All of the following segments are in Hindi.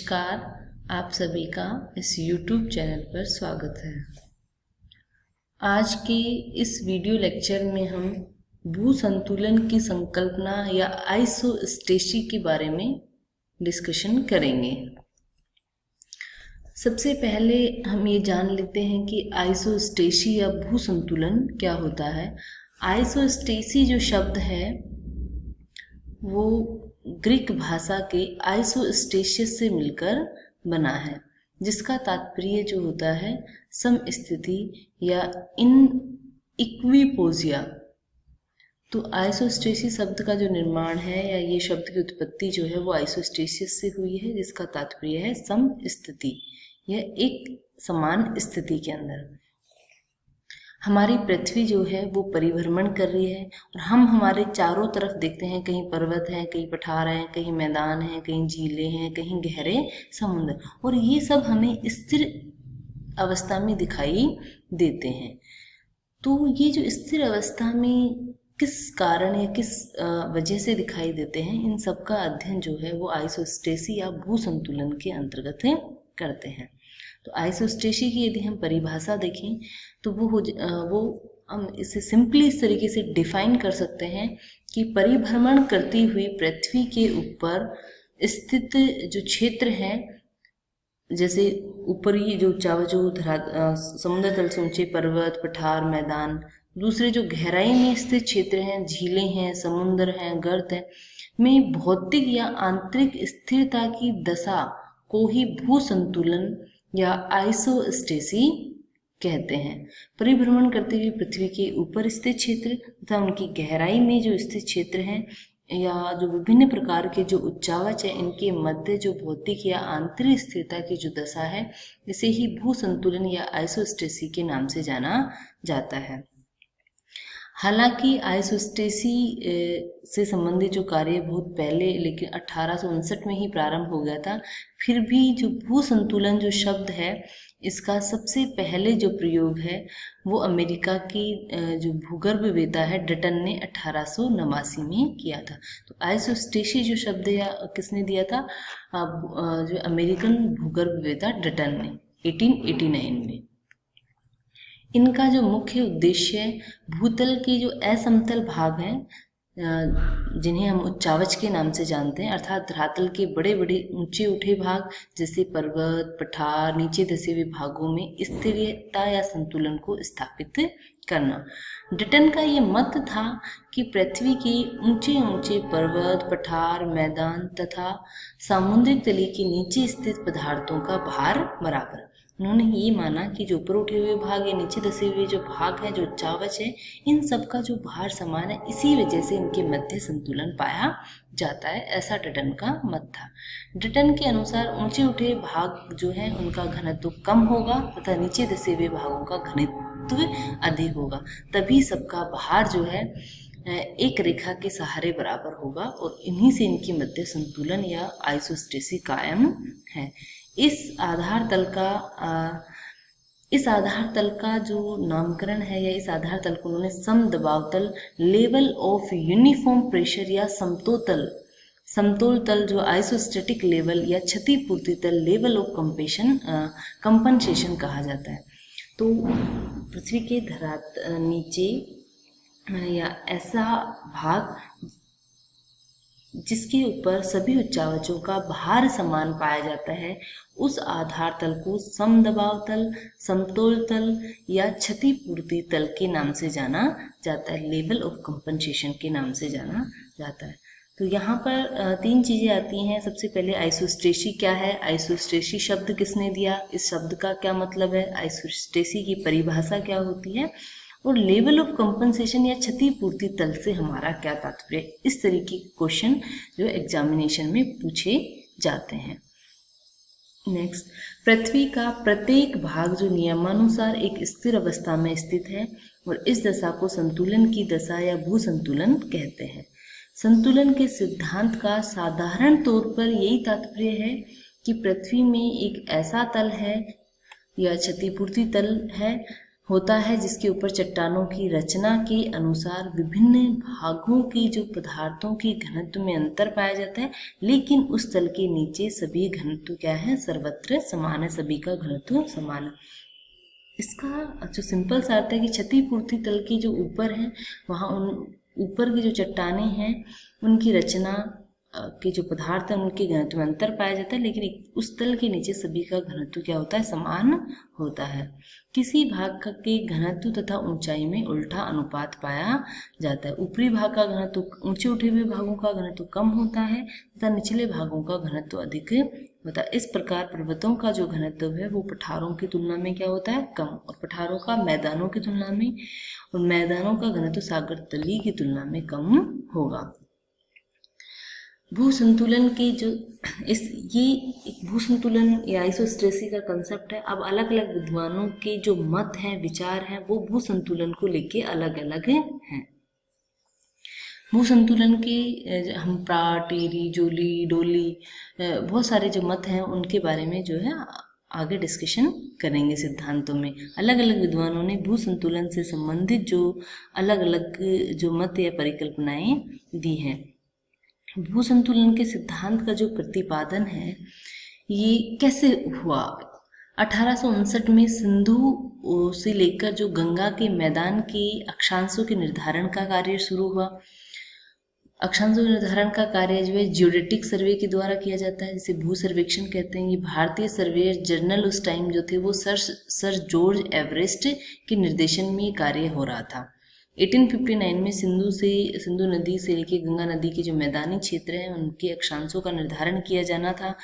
नमस्कार, आप सभी का इस YouTube चैनल पर स्वागत है। आज के इस वीडियो लेक्चर में हम भू संतुलन की संकल्पना या आइसोस्टेसी के बारे में डिस्कशन करेंगे। सबसे पहले हम ये जान लेते हैं कि आइसोस्टेसी या भू संतुलन क्या होता है। आइसोस्टेसी जो शब्द है वो ग्रीक भाषा के आइसोस्टेसिस से मिलकर बना है, जिसका तात्पर्य जो होता है समस्थिति या इन इक्विपोजिया। तो आइसोस्टेसिस शब्द का जो निर्माण है या ये शब्द की उत्पत्ति जो है वो आइसोस्टेसिस से हुई है, जिसका तात्पर्य है समस्थिति या एक समान स्थिति के अंदर। हमारी पृथ्वी जो है वो परिभ्रमण कर रही है और हम हमारे चारों तरफ देखते हैं, कहीं पर्वत हैं, कहीं पठार हैं, कहीं मैदान हैं, कहीं झीलें हैं, कहीं गहरे समुद्र, और ये सब हमें स्थिर अवस्था में दिखाई देते हैं। तो ये जो स्थिर अवस्था में किस कारण या किस वजह से दिखाई देते हैं, इन सब का अध्ययन जो है वो आइसोस्टेसी या भू संतुलन के अंतर्गत करते हैं। तो आइसोस्टेसी की यदि हम परिभाषा देखें तो वो हम इसे सिंपली इस तरीके से डिफाइन कर सकते हैं कि परिभ्रमण करती हुई पृथ्वी के ऊपर स्थित जो क्षेत्र हैं, जैसे ऊपरी जो समुद्र तल से ऊंचे पर्वत, पठार, मैदान, दूसरे जो गहराई में स्थित क्षेत्र हैं, झीलें हैं, समुद्र हैं, गर्त हैं, में भौतिक या आंतरिक स्थिरता की दशा को ही भू संतुलन या आइसोस्टेसी कहते हैं। परिभ्रमण करते हुए पृथ्वी के ऊपर स्थित क्षेत्र तथा उनकी गहराई में जो स्थित क्षेत्र हैं या जो विभिन्न प्रकार के जो उच्चावच है, इनके मध्य जो भौतिक या आंतरिक स्थिरता की जो दशा है, इसे ही भू संतुलन या आइसोस्टेसी के नाम से जाना जाता है। हालांकि आइसोस्टेसी से संबंधित जो कार्य बहुत पहले लेकिन 1859 में ही प्रारंभ हो गया था, फिर भी जो भू संतुलन जो शब्द है इसका सबसे पहले जो प्रयोग है वो अमेरिका की जो भूगर्भवेत्ता है डटन ने 1889 में किया था। तो आइसोस्टेसी जो शब्द या किसने दिया था, जो अमेरिकन भूगर्भवेत्ता डटन ने 1889 में। इनका जो मुख्य उद्देश्य है, भूतल के जो असमतल भाग हैं जिन्हें हम उच्चावच के नाम से जानते हैं, अर्थात धरातल के बड़े बड़े ऊंचे उठे भाग जैसे पर्वत, पठार, नीचे धसे हुए भागों में स्थिरता या संतुलन को स्थापित करना। डटन का ये मत था कि पृथ्वी के ऊंचे ऊंचे पर्वत, पठार, मैदान तथा सामुद्रिक तली के नीचे स्थित पदार्थों का भार बराबर। उन्होंने ये माना कि जो ऊपर उठे हुए भाग या नीचे धसे हुए जो भाग है, जो उच्चावच है, इन सब का जो भार समान है, इसी वजह से इनके मध्य संतुलन पाया जाता है, ऐसा डटन का मत था। डटन के अनुसार ऊंचे उठे भाग जो है उनका घनत्व कम होगा तथा नीचे धसे हुए भागों का घनत्व अधिक होगा, तभी सबका भार जो है एक रेखा के सहारे बराबर होगा और इन्हीं से इनकी मध्य संतुलन या आइसोस्टेसी कायम है। इस आधार तल का जो नामकरण है या इस आधार तल को उन्होंने समदबाव तल, लेवल ऑफ यूनिफॉर्म प्रेशर या समतोल तल जो आइसोस्टेटिक लेवल या क्षतिपूर्ति तल, लेवल ऑफ कंपनसेशन कहा जाता है। तो पृथ्वी के नीचे या ऐसा भाग जिसके ऊपर सभी उच्चावचों का भार समान पाया जाता है, उस आधार तल को समदबाव तल, समतोल तल या क्षतिपूर्ति तल के नाम से जाना जाता है, लेवल ऑफ कंपनसेशन के नाम से जाना जाता है। तो यहाँ पर तीन चीज़ें आती हैं। सबसे पहले आइसोस्टेसी क्या है, आइसोस्टेसी शब्द किसने दिया, इस शब्द का क्या मतलब है, आइसोस्टेसी की परिभाषा क्या होती है, और लेवल ऑफ कंपनसेशन या क्षतिपूर्ति तल से हमारा क्या तात्पर्य। इस तरीके के क्वेश्चन जो एग्जामिनेशन में पूछे जाते हैं। नेक्स्ट, पृथ्वी का प्रत्येक भाग जो नियमानुसार एक स्थिर अवस्था में स्थित है और इस दशा को संतुलन की दशा या भू संतुलन कहते हैं। संतुलन के सिद्धांत का साधारण तौर पर यही तात्पर्य है कि पृथ्वी में एक ऐसा तल है या क्षतिपूर्ति तल है होता है जिसके ऊपर चट्टानों की रचना के अनुसार विभिन्न भागों की जो पदार्थों की घनत्व में अंतर पाया जाता है, लेकिन उस तल के नीचे सभी घनत्व क्या है, सर्वत्र समान है, सभी का घनत्व समान है। इसका जो सिंपल सा अर्थ है कि क्षतिपूर्ति तल के जो ऊपर है वहाँ उन ऊपर की जो चट्टानें हैं उनकी रचना के जो पदार्थ हैं उनके घनत्व में अंतर पाया जाता है, लेकिन उस तल के नीचे सभी का घनत्व क्या होता है, समान होता है। किसी भाग के घनत्व तथा ऊंचाई में उल्टा अनुपात पाया जाता है। ऊपरी भाग का घनत्व ऊंचे उठे हुए भागों का घनत्व कम होता है तथा निचले भागों का घनत्व अधिक होता है। इस प्रकार पर्वतों का जो घनत्व है वो पठारों की तुलना में क्या होता है, कम, और पठारों का मैदानों की तुलना में, और मैदानों का घनत्व सागर तली की तुलना में कम होगा। भू संतुलन के जो ये भू संतुलन या आइसोस्टेसी का कंसेप्ट है। अब अलग अलग विद्वानों के जो मत हैं, विचार हैं, वो भू संतुलन को लेके अलग अलग हैं। भू संतुलन के हम प्राट, टेरी, जोली, डोली, बहुत सारे जो मत हैं उनके बारे में जो है आगे डिस्कशन करेंगे। सिद्धांतों में अलग अलग विद्वानों ने भू संतुलन से संबंधित जो अलग अलग जो मत या परिकल्पनाएं दी हैं। भू संतुलन के सिद्धांत का जो प्रतिपादन है ये कैसे हुआ, 1859 में सिंधु से लेकर जो गंगा के मैदान के अक्षांशों के निर्धारण का कार्य शुरू हुआ। अक्षांशों के निर्धारण का कार्य जो है जियोडेटिक सर्वे के द्वारा किया जाता है, जिसे भू सर्वेक्षण कहते हैं। ये भारतीय सर्वेयर जर्नल उस टाइम जो थे वो सर जॉर्ज एवरेस्ट के निर्देशन में ये कार्य हो रहा था। 1859 में सिंधु नदी से लेकर गंगा नदी के जो मैदानी क्षेत्र हैं उनके अक्षांशों का निर्धारण किया जाना था।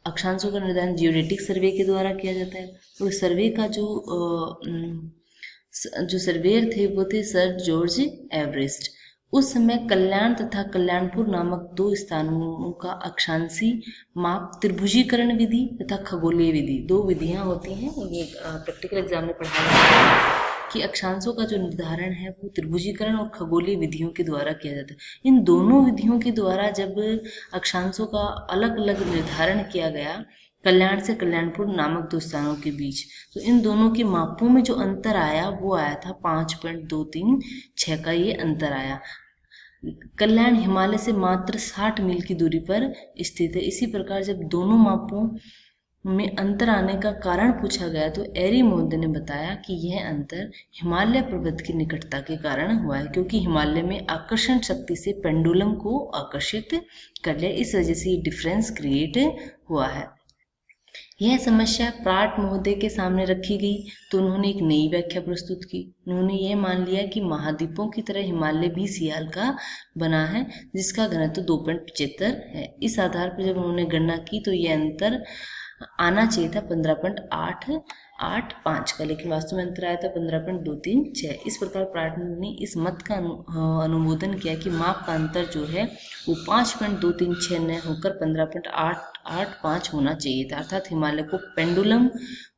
अक्षांशों का निर्धारण जियोडेटिक सर्वे के द्वारा किया जाता है। तो सर्वे का जो सर्वेयर थे वो थे सर जॉर्ज एवरेस्ट। उस समय कल्याण तथा कल्याणपुर नामक दो स्थानों का अक्षांशी माप त्रिभुजीकरण विधि तथा खगोलीय विधि, दो विधियां होती हैं। ये प्रैक्टिकल एग्जाम में पढ़ाया जाता है कि अक्षांशों का जो निर्धारण है वो त्रिभुजीकरण और खगोलीय विधियों के द्वारा किया जाता है। इन दोनों विधियों के द्वारा जब अक्षांशों का अलग अलग निर्धारण किया गया कल्याण से कल्याणपुर नामक दो स्थानों के बीच, तो इन दोनों के मापों में जो अंतर आया वो आया था 5.236 का ये अंतर आया। कल्याण हिमालय से मात्र 60 मील की दूरी पर स्थित है। इसी प्रकार जब दोनों मापों में अंतर आने का कारण पूछा गया तो एरीमोंदे ने बताया कि यह अंतर हिमालय पर्वत की निकटता के कारण हुआ है, क्योंकि हिमालय में आकर्षण शक्ति से पेंडुलम को आकर्षित कर लिया, इस वजह से ये डिफरेंस क्रिएट हुआ है। यह समस्या प्राट महोदय के सामने रखी गई तो उन्होंने एक नई व्याख्या प्रस्तुत की। उन्होंने यह मान लिया कि महाद्वीपों की तरह हिमालय भी सियाल का बना है जिसका घनत्व 2.75 है। इस आधार पर जब उन्होंने गणना की तो यह अंतर आना चाहिए था 15.885 का, लेकिन वास्तव में अंतर आया था 15.236। इस प्रकार प्राट ने इस मत का अनुमोदन किया कि माप का अंतर जो है वो 5.236 न होकर 15.885 होना चाहिए था, अर्थात हिमालय को पेंडुलम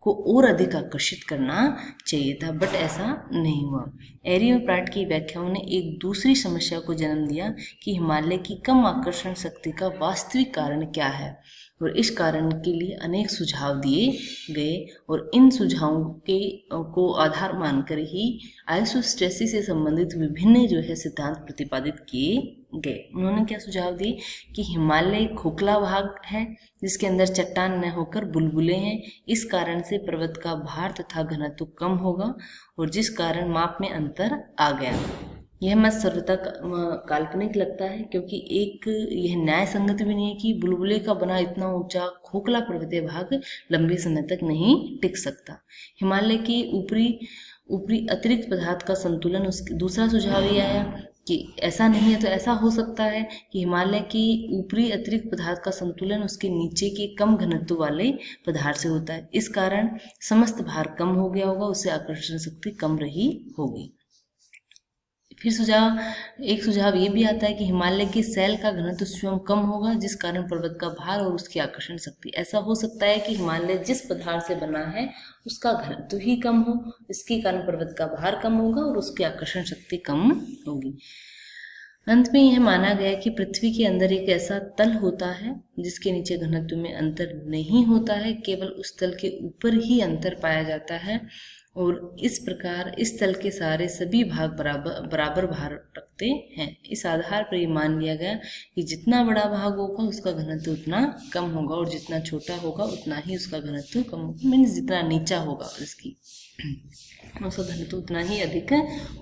को और अधिक आकर्षित करना चाहिए था, बट ऐसा नहीं हुआ। एरी और प्राट की व्याख्याओं ने एक दूसरी समस्या को जन्म दिया कि हिमालय की कम आकर्षण शक्ति का वास्तविक कारण क्या है, और इस कारण के लिए अनेक सुझाव दिए गए और इन सुझावों को आधार मानकर ही आइसोस्टेसिस से संबंधित विभिन्न जो है सिद्धांत प्रतिपादित किए गए। उन्होंने क्या सुझाव दिए कि हिमालय खोखला भाग है जिसके अंदर चट्टान न होकर बुलबुले हैं, इस कारण से पर्वत का भार तथा घनत्व कम होगा और जिस कारण माप में अंतर आ गया। यह मत सर्वथा काल्पनिक लगता है, क्योंकि यह न्याय संगत भी नहीं है कि बुलबुले का बना इतना ऊंचा खोखला पर्वतीय भाग लंबे समय तक नहीं टिक सकता। हिमालय के ऊपरी अतिरिक्त पदार्थ का संतुलन, उसके दूसरा सुझाव ये आया कि ऐसा नहीं है तो ऐसा हो सकता है कि हिमालय के ऊपरी अतिरिक्त पदार्थ का संतुलन उसके नीचे के कम घनत्व वाले पदार्थ से होता है, इस कारण समस्त भार कम हो गया होगा, उससे आकर्षण शक्ति कम रही होगी। फिर एक सुझाव ये भी आता है कि हिमालय की सैल का घनत्व स्वयं कम होगा जिस कारण पर्वत का भार और उसकी आकर्षण शक्ति, ऐसा हो सकता है कि हिमालय जिस पदार्थ से बना है उसका घनत्व ही कम हो, इसके कारण पर्वत का भार कम होगा और उसकी आकर्षण शक्ति कम होगी। अंत में यह माना गया कि पृथ्वी के अंदर एक ऐसा तल होता है जिसके नीचे घनत्व में अंतर नहीं होता है, केवल उस तल के ऊपर ही अंतर पाया जाता है और इस प्रकार इस तल के सारे सभी भाग बराबर भार रखते हैं। इस आधार पर ये मान लिया गया कि जितना बड़ा भाग होगा उसका घनत्व उतना कम होगा और जितना छोटा होगा उतना ही उसका घनत्व कम होगा। मीन्स जितना नीचा होगा उसका घनत्व उतना ही अधिक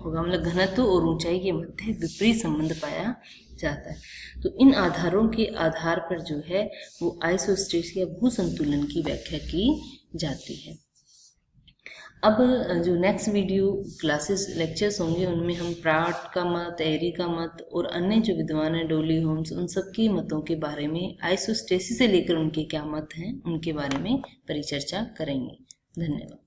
होगा। मतलब घनत्व और ऊंचाई के मध्य विपरीत संबंध पाया जाता है। तो इन आधारों के आधार पर जो है वो आइसोस्टेसी या भूसंतुलन की व्याख्या की जाती है। अब जो नेक्स्ट वीडियो क्लासेस लेक्चर्स होंगे उनमें हम प्राट का मत, एरी का मत और अन्य जो विद्वान हैं डोली होम्स, उन सब के मतों के बारे में, आइसोस्टेसी से लेकर उनके क्या मत हैं उनके बारे में परिचर्चा करेंगे। धन्यवाद।